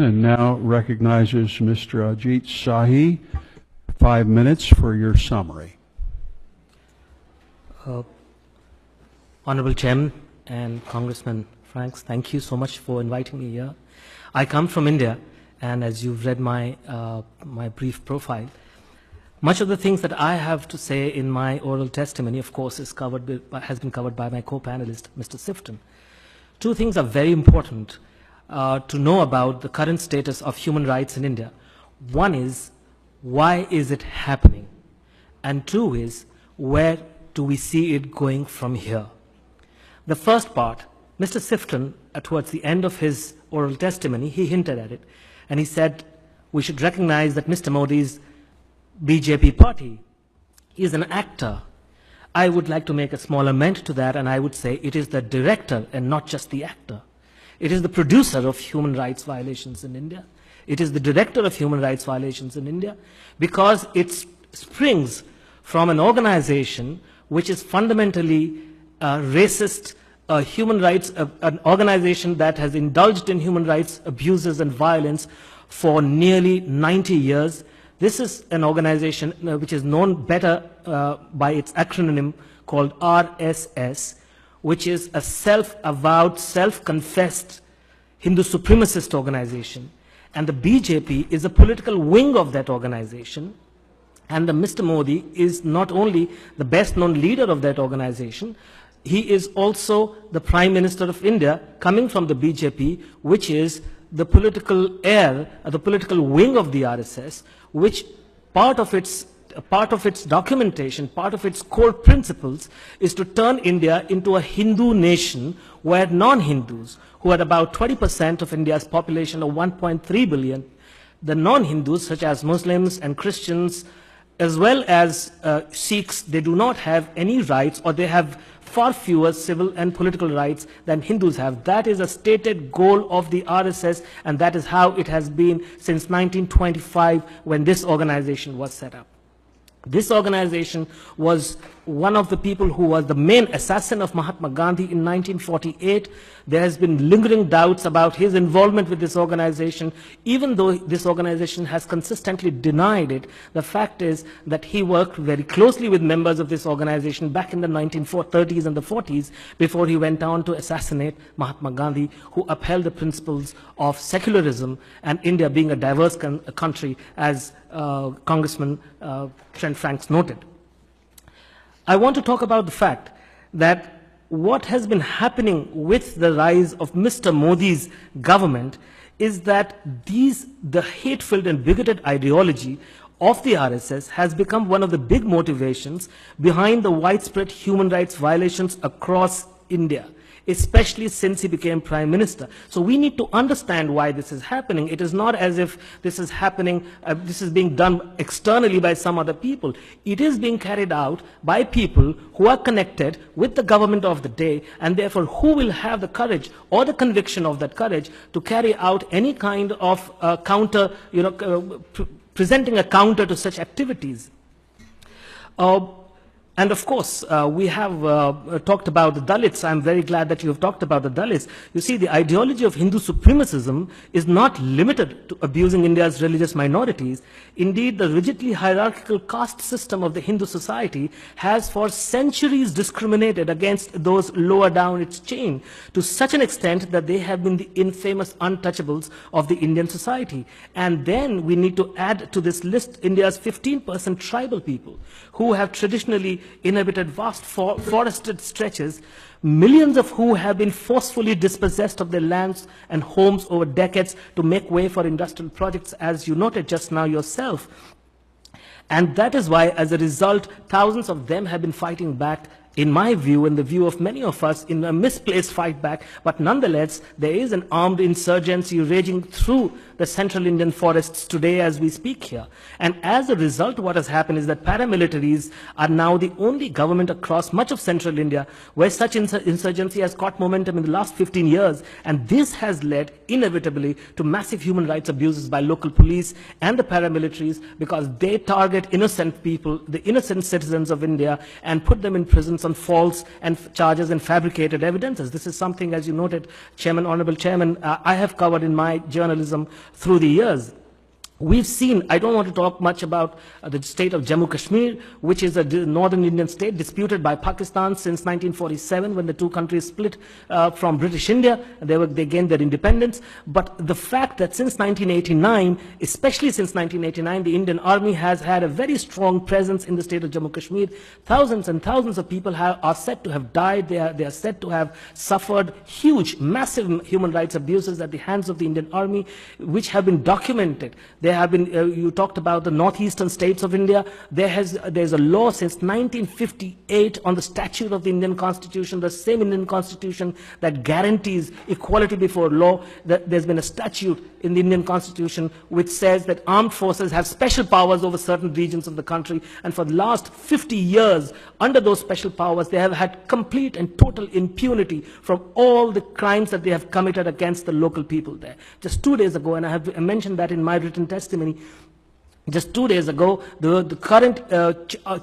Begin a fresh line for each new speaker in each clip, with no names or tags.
And now recognizes Mr. Ajit Sahi. 5 minutes for your summary.
Honorable Chairman and Congressman Franks, thank you so much for inviting me here. I come from India, and as you've read my brief profile, much of the things that I have to say in my oral testimony, of course, has been covered by my co-panelist, Mr. Sifton. Two things are very important to know about the current status of human rights in India. One is, why is it happening? And two is, where do we see it going from here? The first part, Mr. Sifton, towards the end of his oral testimony, he hinted at it, and he said we should recognize that Mr. Modi's BJP party is an actor. I would like to make a small amendment to that, and I would say it is the director and not just the actor. It is the producer of human rights violations in India. It is the director of human rights violations in India because it springs from an organization which is fundamentally racist, human rights, an organization that has indulged in human rights abuses and violence for nearly 90 years. This is an organization which is known better by its acronym called RSS, which is a self-avowed, self-confessed Hindu supremacist organization. And the BJP is a political wing of that organization. And Mr. Modi is not only the best-known leader of that organization, he is also the Prime Minister of India, coming from the BJP, which is the political heir, the political wing of the RSS, which part of its documentation, part of its core principles is to turn India into a Hindu nation where non-Hindus, who are about 20% of India's population of 1.3 billion, the non-Hindus such as Muslims and Christians, as well as Sikhs, they do not have any rights, or they have far fewer civil and political rights than Hindus have. That is a stated goal of the RSS, and that is how it has been since 1925 when this organization was set up. This organization was one of the people who was the main assassin of Mahatma Gandhi in 1948. There has been lingering doubts about his involvement with this organization. Even though this organization has consistently denied it, the fact is that he worked very closely with members of this organization back in the 1930s and the 40s before he went on to assassinate Mahatma Gandhi, who upheld the principles of secularism and India being a diverse country, as Congressman Trent Franks noted. I want to talk about the fact that what has been happening with the rise of Mr. Modi's government is that the hate-filled and bigoted ideology of the RSS has become one of the big motivations behind the widespread human rights violations across India, especially since he became Prime Minister. So we need to understand why this is happening. It is not as if this is happening, this is being done externally by some other people. It is being carried out by people who are connected with the government of the day, and therefore who will have the courage or the conviction of that courage to carry out any kind of counter, presenting a counter to such activities. And of course, we have talked about the Dalits. I'm very glad that you have talked about the Dalits. You see, the ideology of Hindu supremacism is not limited to abusing India's religious minorities. Indeed, the rigidly hierarchical caste system of the Hindu society has for centuries discriminated against those lower down its chain, to such an extent that they have been the infamous untouchables of the Indian society. And then we need to add to this list India's 15% tribal people, who have traditionally inhabited vast forested stretches, millions of who have been forcefully dispossessed of their lands and homes over decades to make way for industrial projects, as you noted just now yourself. And that is why, as a result, thousands of them have been fighting back, in my view, in the view of many of us, in a misplaced fight back. But nonetheless, there is an armed insurgency raging through the central Indian forests today as we speak here. And as a result, what has happened is that paramilitaries are now the only government across much of central India where such insurgency has caught momentum in the last 15 years. And this has led, inevitably, to massive human rights abuses by local police and the paramilitaries, because they target innocent people, the innocent citizens of India, and put them in prisons allegations on false and charges and fabricated evidences. This is something, as you noted, Chairman, Honorable Chairman, I have covered in my journalism through the years. We've seen, I don't want to talk much about the state of Jammu Kashmir, which is a northern Indian state disputed by Pakistan since 1947 when the two countries split from British India. They gained their independence. But the fact that since 1989, especially since 1989, the Indian Army has had a very strong presence in the state of Jammu Kashmir. Thousands and thousands of people are said to have died. They are said to have suffered huge, massive human rights abuses at the hands of the Indian Army, which have been documented. There have been, you talked about the northeastern states of India. There's a law since 1958 on the statute of the Indian Constitution, the same Indian Constitution that guarantees equality before law. There's been a statute in the Indian Constitution which says that armed forces have special powers over certain regions of the country. And for the last 50 years, under those special powers, they have had complete and total impunity from all the crimes that they have committed against the local people there. Just 2 days ago, and I have mentioned that in my written testimony, just 2 days ago, the current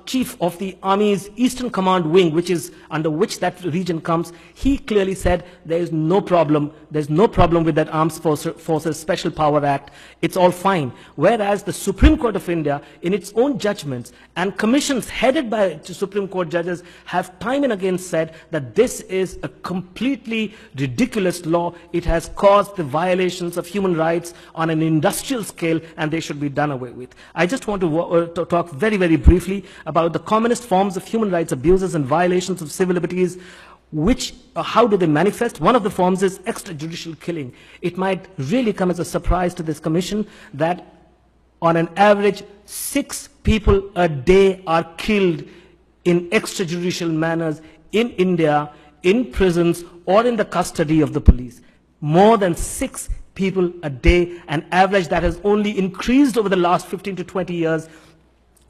chief of the Army's Eastern Command Wing, which is under which that region comes, he clearly said there is no problem. There's no problem with that Armed Forces Special Power Act. It's all fine. Whereas the Supreme Court of India, in its own judgments and commissions headed by Supreme Court judges, have time and again said that this is a completely ridiculous law. It has caused the violations of human rights on an industrial scale, and they should be done away with. I just want to talk very, very briefly about the commonest forms of human rights abuses and violations of civil liberties. How do they manifest? One of the forms is extrajudicial killing. It might really come as a surprise to this commission that on an average 6 people a day are killed in extrajudicial manners in India, in prisons or in the custody of the police. More than 6 people a day, an average that has only increased over the last 15 to 20 years.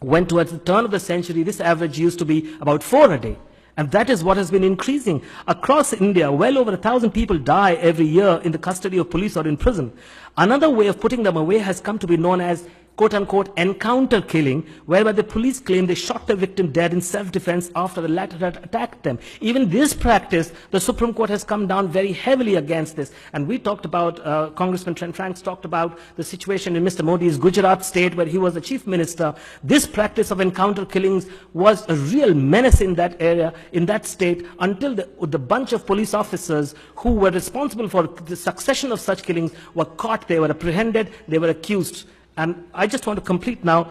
When towards the turn of the century, this average used to be about 4 a day. And that is what has been increasing. Across India, well over 1,000 people die every year in the custody of police or in prison. Another way of putting them away has come to be known as quote-unquote encounter killing, whereby the police claim they shot the victim dead in self-defense after the latter had attacked them. Even this practice, the Supreme Court has come down very heavily against this. And we talked about, Congressman Trent Franks talked about the situation in Mr. Modi's Gujarat state where he was the chief minister. This practice of encounter killings was a real menace in that area, in that state, until the bunch of police officers who were responsible for the succession of such killings were caught, they were apprehended, they were accused. And I just want to complete now,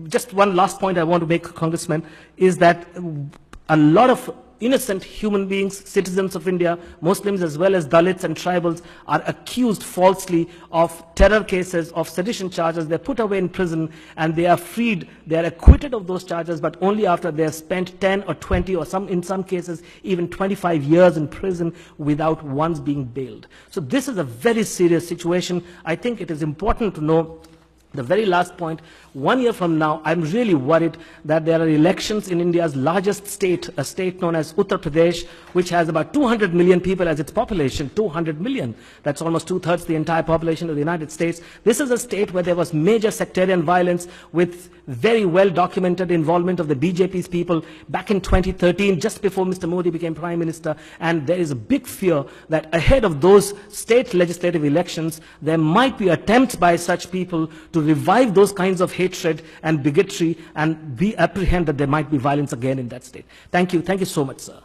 just one last point I want to make, Congressman, is that a lot of innocent human beings, citizens of India, Muslims as well as Dalits and tribals, are accused falsely of terror cases, of sedition charges. They're put away in prison and they are freed. They are acquitted of those charges, but only after they have spent 10 or 20 or in some cases even 25 years in prison without once being bailed. So this is a very serious situation. I think it is important to know. The very last point, 1 year from now, I'm really worried that there are elections in India's largest state, a state known as Uttar Pradesh, which has about 200 million people as its population, 200 million. That's almost 2/3 the entire population of the United States. This is a state where there was major sectarian violence with very well documented involvement of the BJP's people back in 2013, just before Mr. Modi became Prime Minister. And there is a big fear that ahead of those state legislative elections, there might be attempts by such people to revive those kinds of hatred and bigotry and apprehend that there might be violence again in that state. Thank you. Thank you so much, sir.